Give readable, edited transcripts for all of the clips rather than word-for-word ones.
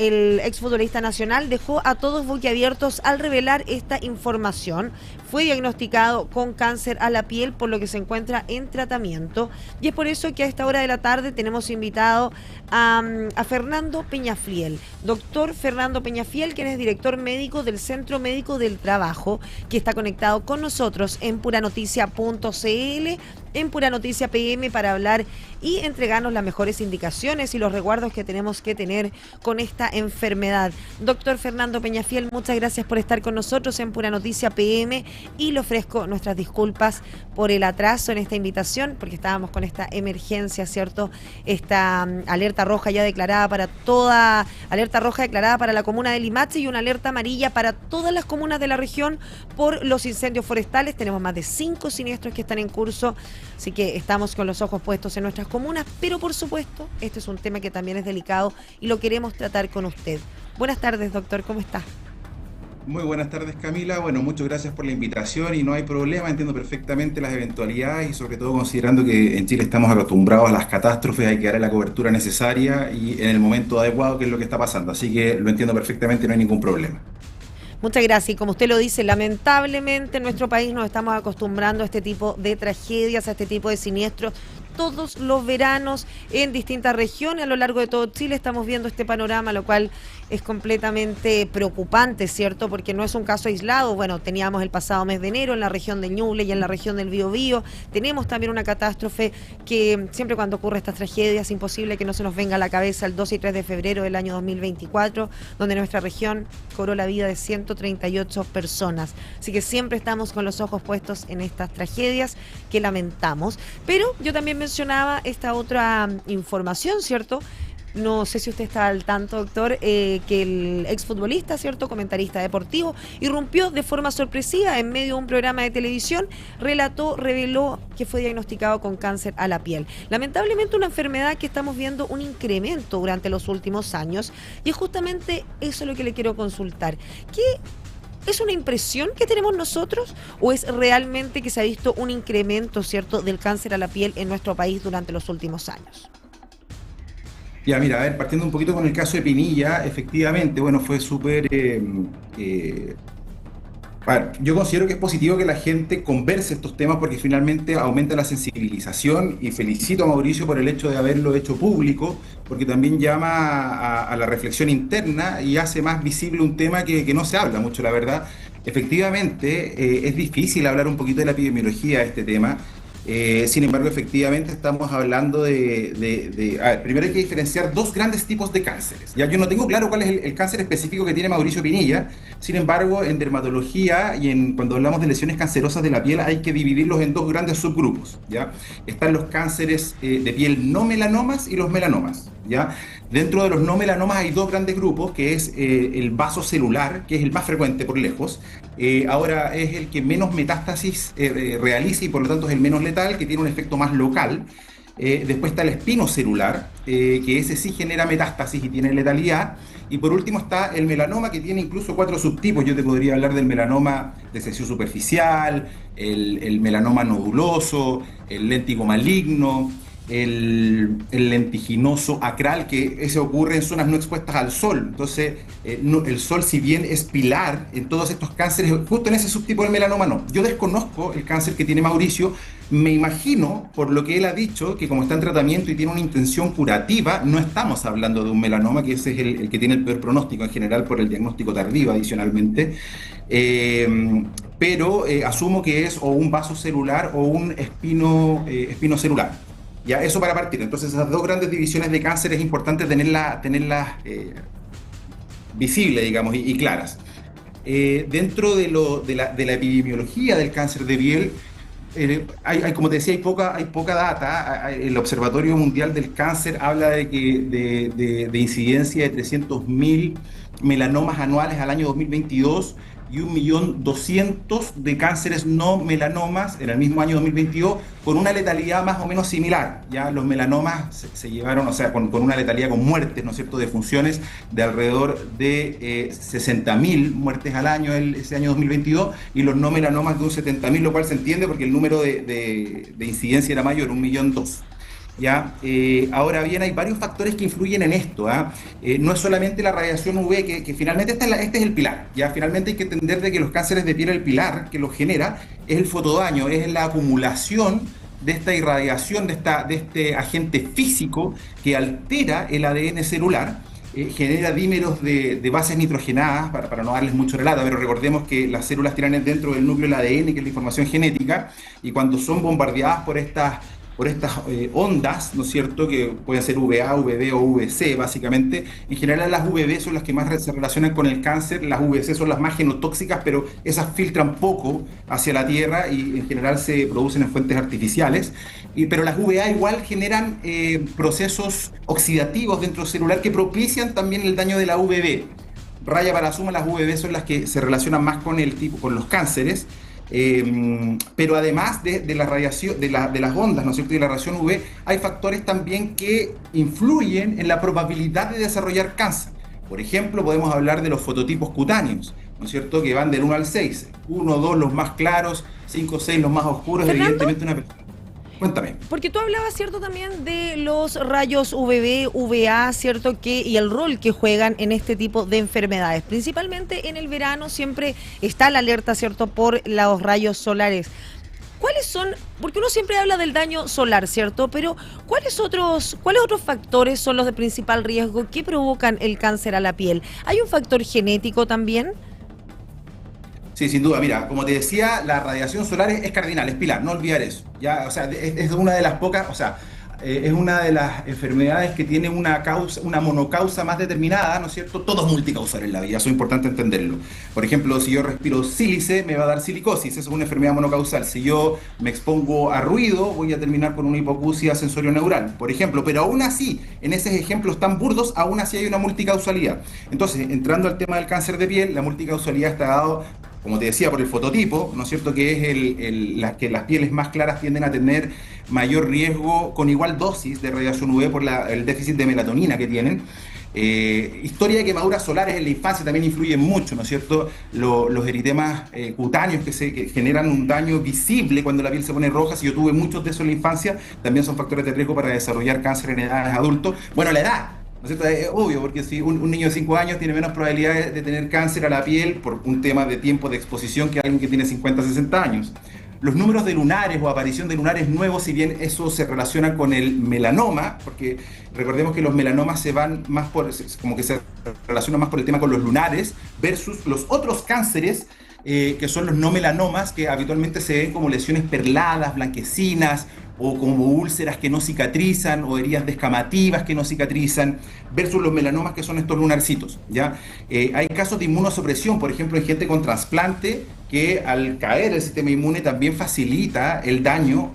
el exfutbolista nacional dejó a todos boquiabiertos al revelar esta información. Fue diagnosticado con cáncer a la piel, por lo que se encuentra en tratamiento. Y es por eso que a esta hora de la tarde tenemos invitado a Fernando Peñafiel. Doctor Fernando Peñafiel, quien es director médico del Centro Médico del Trabajo, que está conectado con nosotros en puranoticia.cl, en Pura Noticia PM, para hablar y entregarnos las mejores indicaciones y los resguardos que tenemos que tener con esta enfermedad. Doctor Fernando Peñafiel, muchas gracias por estar con nosotros en Pura Noticia PM, y le ofrezco nuestras disculpas por el atraso en esta invitación, porque estábamos con esta emergencia, ¿cierto? Esta alerta roja ya declarada para toda, alerta roja declarada para la comuna de Limache y una alerta amarilla para todas las comunas de la región por los incendios forestales. Tenemos más de 5 siniestros que están en curso, así que estamos con los ojos puestos en nuestras comunas, pero por supuesto, este es un tema que también es delicado y lo queremos tratar con usted. Buenas tardes, doctor, ¿cómo está? Muy buenas tardes, Camila. Bueno, muchas gracias por la invitación y no hay problema, entiendo perfectamente las eventualidades y sobre todo considerando que en Chile estamos acostumbrados a las catástrofes, hay que darle la cobertura necesaria y en el momento adecuado, que es lo que está pasando. Así que lo entiendo perfectamente, no hay ningún problema. Muchas gracias. Y como usted lo dice, lamentablemente en nuestro país nos estamos acostumbrando a este tipo de tragedias, a este tipo de siniestros. Todos los veranos en distintas regiones a lo largo de todo Chile estamos viendo este panorama, lo cual es completamente preocupante, ¿cierto? Porque no es un caso aislado. Bueno, teníamos el pasado mes de enero en la región de Ñuble y en la región del Biobío. Tenemos también una catástrofe que siempre cuando ocurre estas tragedias es imposible que no se nos venga a la cabeza el 2 y 3 de febrero del año 2024, donde nuestra región cobró la vida de 138 personas. Así que siempre estamos con los ojos puestos en estas tragedias que lamentamos. Pero yo también mencionaba esta otra información, ¿cierto? No sé si usted está al tanto, doctor, que el exfutbolista, ¿cierto?, comentarista deportivo, irrumpió de forma sorpresiva en medio de un programa de televisión, reveló que fue diagnosticado con cáncer a la piel. Lamentablemente una enfermedad que estamos viendo un incremento durante los últimos años, y es justamente eso lo que le quiero consultar. ¿Qué ¿Es una impresión que tenemos nosotros o es realmente que se ha visto un incremento, cierto, del cáncer a la piel en nuestro país durante los últimos años? Ya, mira, a ver, partiendo un poquito con el caso de Pinilla, efectivamente, bueno, fue súper... a ver, yo considero que es positivo que la gente converse estos temas porque finalmente aumenta la sensibilización y felicito a Mauricio por el hecho de haberlo hecho público, porque también llama a la reflexión interna y hace más visible un tema que no se habla mucho, la verdad. Efectivamente, es difícil hablar un poquito de la epidemiología de este tema. Sin embargo, efectivamente estamos hablando a ver, primero hay que diferenciar dos grandes tipos de cánceres. Ya yo no tengo claro cuál es el cáncer específico que tiene Mauricio Pinilla. Sin embargo, en dermatología y cuando hablamos de lesiones cancerosas de la piel hay que dividirlos en dos grandes subgrupos, ¿ya? Están los cánceres de piel no melanomas y los melanomas, ¿ya? Dentro de los no melanomas hay dos grandes grupos, que es el vasocelular, que es el más frecuente por lejos. Ahora es el que menos metástasis realiza y por lo tanto es el menos letal, que tiene un efecto más local. Después está el espinocelular, que ese sí genera metástasis y tiene letalidad. Y por último está el melanoma, que tiene incluso 4 subtipos. Yo te podría hablar del melanoma de sección superficial, el melanoma noduloso, el léntigo maligno, el lentiginoso acral, que ese ocurre en zonas no expuestas al sol. Entonces, el sol, si bien es pilar en todos estos cánceres, justo en ese subtipo del melanoma no. Yo desconozco el cáncer que tiene Mauricio. Me imagino, por lo que él ha dicho, que como está en tratamiento y tiene una intención curativa, no estamos hablando de un melanoma, que ese es el que tiene el peor pronóstico en general por el diagnóstico tardío adicionalmente. Pero asumo que es o un vasocelular o un espinocelular. Ya, eso para partir. Entonces, esas dos grandes divisiones de cáncer es importante tenerlas visibles, digamos, y claras. Dentro de la epidemiología del cáncer de piel, como te decía, hay poca data. El Observatorio Mundial del Cáncer habla de incidencia de 300.000 melanomas anuales al año 2022 y 1.200.000 de cánceres no melanomas en el mismo año 2022, con una letalidad más o menos similar. Ya los melanomas se llevaron, o sea, con una letalidad con muertes, ¿no es cierto?, de funciones de alrededor de 60.000 muertes al año ese año 2022, y los no melanomas de un 70.000, lo cual se entiende porque el número de incidencia era mayor, 1.200.000. ¿ya? Ahora bien, hay varios factores que influyen en esto, ¿ah? No es solamente la radiación UV, que finalmente este es el pilar, ¿ya? Finalmente hay que entender de que los cánceres de piel, el pilar que los genera es el fotodaño, es la acumulación de esta irradiación, de este agente físico que altera el ADN celular, genera dímeros de bases nitrogenadas, para no darles mucho relato, pero recordemos que las células tienen dentro del núcleo el ADN, que es la información genética, y cuando son bombardeadas por estas ondas, ¿no es cierto?, que pueden ser VA, VB o VC, básicamente. En general las VB son las que más se relacionan con el cáncer, las VC son las más genotóxicas, pero esas filtran poco hacia la Tierra y en general se producen en fuentes artificiales. Pero las VA igual generan procesos oxidativos dentro celular que propician también el daño de la VB. Raya para suma, las VB son las que se relacionan más con los cánceres. Pero además de la radiación, de las ondas, ¿no es cierto?, y la radiación UV, hay factores también que influyen en la probabilidad de desarrollar cáncer. Por ejemplo, podemos hablar de los fototipos cutáneos, ¿no es cierto?, que van del 1 al 6. 1, 2 los más claros, 5, 6 los más oscuros. Fernando, evidentemente una persona. Cuéntame. porque tú hablabas, ¿cierto?, también de los rayos UVB, VA, ¿cierto?, y el rol que juegan en este tipo de enfermedades. Principalmente en el verano siempre está la alerta, ¿cierto?, por los rayos solares. ¿Cuáles son? Porque uno siempre habla del daño solar, ¿cierto? Pero ¿cuáles otros factores son los de principal riesgo que provocan el cáncer a la piel? ¿Hay un factor genético también? Sí, sin duda. Mira, como te decía, la radiación solar es cardinal, es pilar, no olvidar eso. Ya, o sea, es una de las pocas, o sea, es una de las enfermedades que tiene una monocausa más determinada, ¿no es cierto? Todo es multicausal en la vida, eso es importante entenderlo. Por ejemplo, si yo respiro sílice, me va a dar silicosis, eso es una enfermedad monocausal. Si yo me expongo a ruido, voy a terminar con una hipoacusia sensorio-neural, por ejemplo. Pero aún así, en esos ejemplos tan burdos, aún así hay una multicausalidad. Entonces, entrando al tema del cáncer de piel, la multicausalidad está dado, como te decía, por el fototipo, ¿no es cierto?, que es que las pieles más claras tienden a tener mayor riesgo con igual dosis de radiación UV por el déficit de melatonina que tienen. Historia de quemaduras solares en la infancia también influyen mucho, ¿no es cierto? Los eritemas cutáneos que generan un daño visible cuando la piel se pone roja, si yo tuve muchos de esos en la infancia, también son factores de riesgo para desarrollar cáncer en edades adultos. Bueno, la edad, ¿no es cierto? Es obvio, porque si un niño de 5 años tiene menos probabilidades de tener cáncer a la piel por un tema de tiempo de exposición que alguien que tiene 50, 60 años. Los números de lunares o aparición de lunares nuevos, si bien eso se relaciona con el melanoma, porque recordemos que los melanomas se van más como que se relacionan más por el tema con los lunares, versus los otros cánceres, que son los no melanomas, que habitualmente se ven como lesiones perladas, blanquecinas, o como úlceras que no cicatrizan, o heridas descamativas que no cicatrizan, versus los melanomas, que son estos lunarcitos, ¿ya? Hay casos de inmunosupresión, por ejemplo, en gente con trasplante, que al caer el sistema inmune también facilita el daño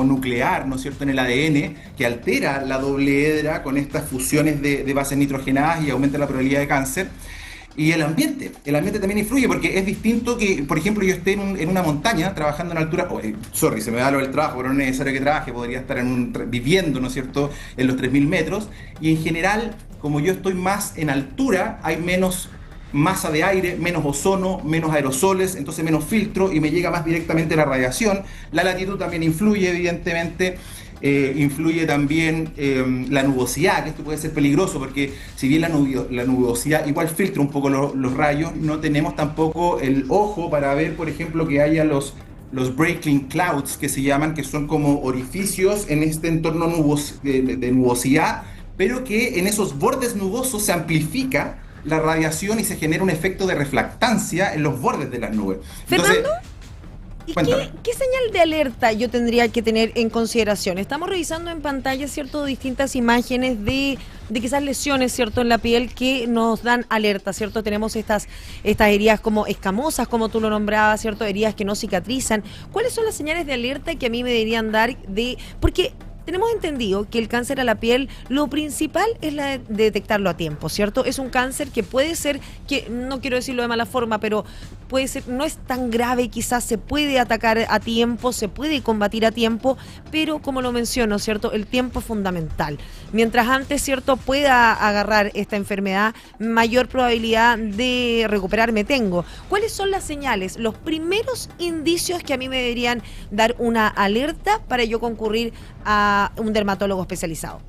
nuclear, ¿no es cierto?, en el ADN, que altera la doble hedra con estas fusiones de bases nitrogenadas y aumenta la probabilidad de cáncer. Y el ambiente también influye, porque es distinto que, por ejemplo, yo esté en una montaña trabajando en altura, se me da lo del trabajo, pero no es necesario que trabaje, podría estar viviendo, ¿no es cierto?, en los 3.000 metros, y en general, como yo estoy más en altura, hay menos masa de aire, menos ozono, menos aerosoles, entonces menos filtro y me llega más directamente la radiación. La latitud también influye, evidentemente. Influye también la nubosidad, que esto puede ser peligroso porque si bien la nubosidad igual filtra un poco los rayos, no tenemos tampoco el ojo para ver, por ejemplo, que haya los breaking clouds, que se llaman, que son como orificios en este entorno de nubosidad, pero que en esos bordes nubosos se amplifica la radiación y se genera un efecto de refractancia en los bordes de las nubes. Entonces, Fernando, ¿y qué señal de alerta yo tendría que tener en consideración? Estamos revisando en pantalla, ¿cierto?, distintas imágenes de quizás lesiones, ¿cierto?, en la piel que nos dan alerta, ¿cierto? Tenemos estas heridas como escamosas, como tú lo nombrabas, ¿cierto?, heridas que no cicatrizan. ¿Cuáles son las señales de alerta que a mí me deberían dar porque tenemos entendido que el cáncer a la piel, lo principal es de detectarlo a tiempo, ¿cierto? Es un cáncer que puede ser, que no quiero decirlo de mala forma, pero puede ser, no es tan grave, quizás se puede atacar a tiempo, se puede combatir a tiempo, pero como lo menciono, ¿cierto?, el tiempo es fundamental. mientras antes, ¿cierto?, pueda agarrar esta enfermedad, mayor probabilidad de recuperarme tengo. ¿Cuáles son las señales, los primeros indicios que a mí me deberían dar una alerta para yo concurrir a un dermatólogo especializado?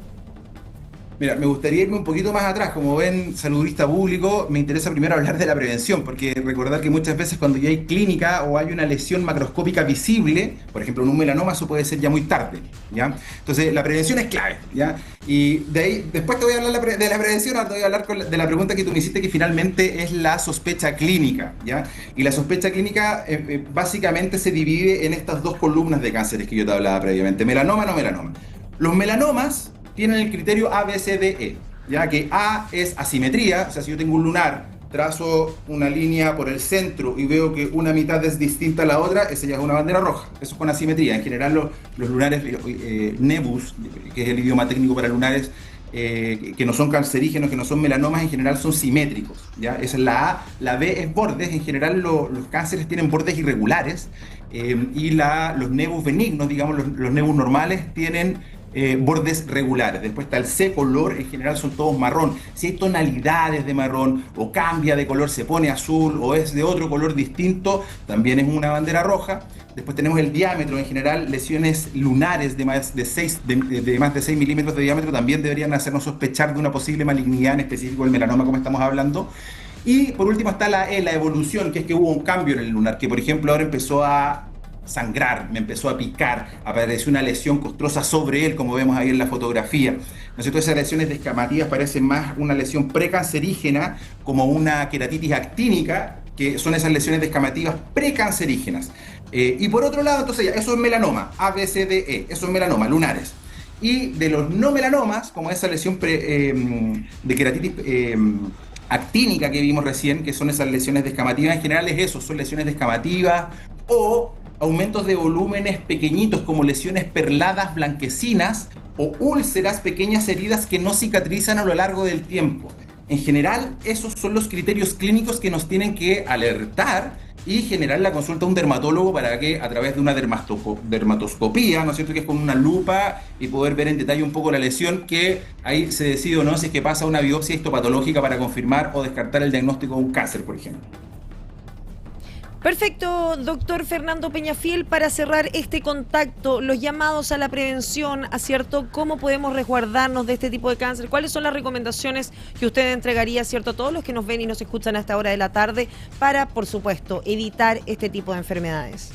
Mira, me gustaría irme un poquito más atrás. Como ven, saludista público, me interesa primero hablar de la prevención, porque recordar que muchas veces cuando ya hay clínica o hay una lesión macroscópica visible, por ejemplo en un melanoma, eso puede ser ya muy tarde, ¿ya? Entonces la prevención es clave, ¿ya? Y de ahí, después te voy a hablar de la prevención, ahora te voy a hablar de la pregunta que tú me hiciste, que finalmente es la sospecha clínica, ¿ya? Y la sospecha clínica básicamente se divide en estas dos columnas de cánceres que yo te hablaba previamente, melanoma, no melanoma. Los melanomas tienen el criterio A, B, C, D, E, ya que A es asimetría, o sea, si yo tengo un lunar, trazo una línea por el centro y veo que una mitad es distinta a la otra, esa ya es una bandera roja, eso es con asimetría. En general los lunares nevus, que es el idioma técnico para lunares, que no son cancerígenos, que no son melanomas, en general son simétricos, ¿ya? Esa es la A. La B es bordes. En general los cánceres tienen bordes irregulares, y los nevus benignos, digamos, los nevus normales tienen bordes regulares. Después está el C, color, en general son todos marrón. Si hay tonalidades de marrón o cambia de color, se pone azul o es de otro color distinto, también es una bandera roja. Después tenemos el diámetro, en general lesiones lunares de más de 6 milímetros de diámetro también deberían hacernos sospechar de una posible malignidad, en específico el melanoma, como estamos hablando. Y por último está la E, la evolución, que es que hubo un cambio en el lunar, que por ejemplo ahora empezó a sangrar, me empezó a picar, apareció una lesión costrosa sobre él, como vemos ahí en la fotografía. ¿No es cierto? Esas lesiones descamativas parecen más una lesión precancerígena, como una queratitis actínica, que son esas lesiones descamativas precancerígenas. Y por otro lado, entonces ya, eso es melanoma, A, B, C, D, E, eso es melanoma, lunares. Y de los no melanomas, como esa lesión de queratitis actínica que vimos recién, que son esas lesiones descamativas, en general es eso, son lesiones descamativas o aumentos de volúmenes pequeñitos como lesiones perladas blanquecinas o úlceras, pequeñas heridas que no cicatrizan a lo largo del tiempo. En general, esos son los criterios clínicos que nos tienen que alertar y generar la consulta a un dermatólogo para que a través de una dermatoscopía, ¿no es cierto?, que es con una lupa y poder ver en detalle un poco la lesión, que ahí se decide o no si es que pasa una biopsia histopatológica para confirmar o descartar el diagnóstico de un cáncer, por ejemplo. Perfecto, doctor Fernando Peñafiel, para cerrar este contacto, los llamados a la prevención, ¿cierto? ¿Cómo podemos resguardarnos de este tipo de cáncer? ¿Cuáles son las recomendaciones que usted entregaría, cierto, a todos los que nos ven y nos escuchan a esta hora de la tarde para, por supuesto, evitar este tipo de enfermedades?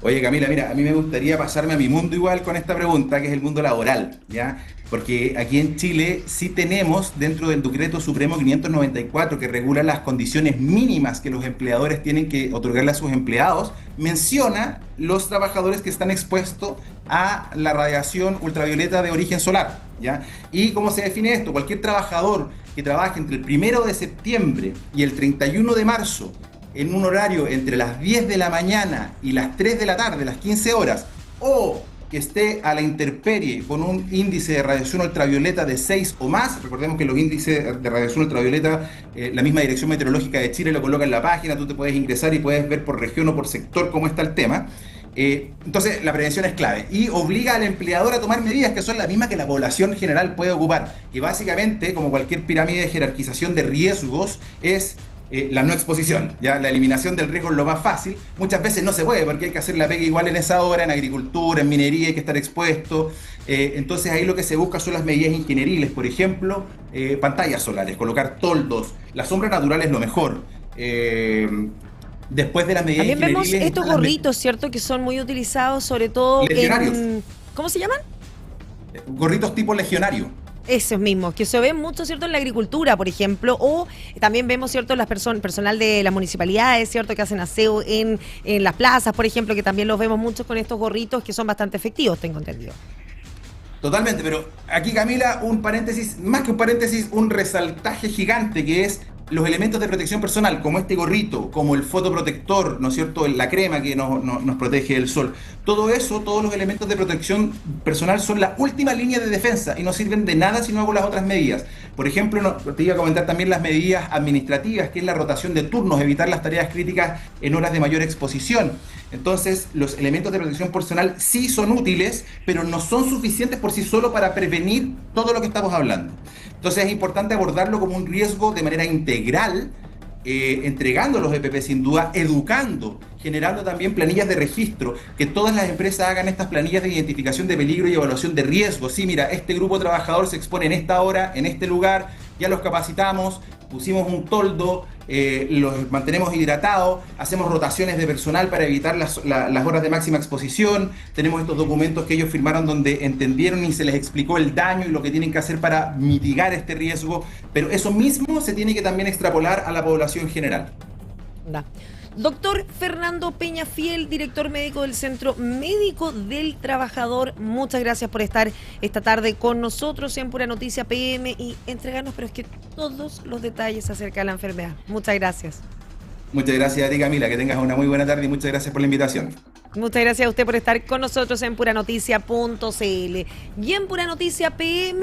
Oye, Camila, mira, a mí me gustaría pasarme a mi mundo igual con esta pregunta, que es el mundo laboral, ¿ya? Porque aquí en Chile sí tenemos, dentro del Decreto Supremo 594, que regula las condiciones mínimas que los empleadores tienen que otorgarle a sus empleados, menciona los trabajadores que están expuestos a la radiación ultravioleta de origen solar, ¿ya? ¿Y cómo se define esto? Cualquier trabajador que trabaje entre el 1 de septiembre y el 31 de marzo, en un horario entre las 10 de la mañana y las 3 de la tarde, las 15 horas, o que esté a la intemperie con un índice de radiación ultravioleta de 6 o más. Recordemos que los índices de radiación ultravioleta, la misma Dirección Meteorológica de Chile lo coloca en la página, tú te puedes ingresar y puedes ver por región o por sector cómo está el tema. Entonces la prevención es clave y obliga al empleador a tomar medidas que son las mismas que la población general puede ocupar, que básicamente, como cualquier pirámide de jerarquización de riesgos, es la no exposición, ¿ya? La eliminación del riesgo es lo más fácil. Muchas veces no se puede porque hay que hacer la pega igual en esa hora, en agricultura, en minería, hay que estar expuesto. Entonces ahí lo que se busca son las medidas ingenieriles, por ejemplo, pantallas solares, colocar toldos. La sombra natural es lo mejor. Después de las medidas también ingenieriles... vemos estos gorritos, ¿cierto?, que son muy utilizados, sobre todo legionarios. ¿Cómo se llaman? Gorritos tipo legionario. Esos mismos, que se ven mucho, ¿cierto?, en la agricultura, por ejemplo, o también vemos, ¿cierto?, las personal de las municipalidades, ¿cierto?, que hacen aseo en las plazas, por ejemplo, que también los vemos mucho con estos gorritos que son bastante efectivos, tengo entendido. Totalmente, pero aquí, Camila, un paréntesis, más que un paréntesis, un resaltaje gigante, que es los elementos de protección personal, como este gorrito, como el fotoprotector, ¿no es cierto?, la crema que nos protege del sol. Todo eso, todos los elementos de protección personal son la última línea de defensa y no sirven de nada si no hago las otras medidas. Por ejemplo, te iba a comentar también las medidas administrativas, que es la rotación de turnos, evitar las tareas críticas en horas de mayor exposición. Entonces, los elementos de protección personal sí son útiles, pero no son suficientes por sí solo para prevenir todo lo que estamos hablando. Entonces, es importante abordarlo como un riesgo de manera integral, entregando los EPP sin duda, educando, generando también planillas de registro, que todas las empresas hagan estas planillas de identificación de peligro y evaluación de riesgo. Sí, mira, este grupo trabajador se expone en esta hora, en este lugar, ya los capacitamos, pusimos un toldo, los mantenemos hidratados, hacemos rotaciones de personal para evitar las horas de máxima exposición, tenemos estos documentos que ellos firmaron donde entendieron y se les explicó el daño y lo que tienen que hacer para mitigar este riesgo, pero eso mismo se tiene que también extrapolar a la población general. Da. Doctor Fernando Peñafiel, director médico del Centro Médico del Trabajador, muchas gracias por estar esta tarde con nosotros en Pura Noticia PM y entregarnos, pero es que todos los detalles acerca de la enfermedad. Muchas gracias. Muchas gracias a ti, Camila, que tengas una muy buena tarde y muchas gracias por la invitación. Muchas gracias a usted por estar con nosotros en puranoticia.cl y en Pura Noticia PM.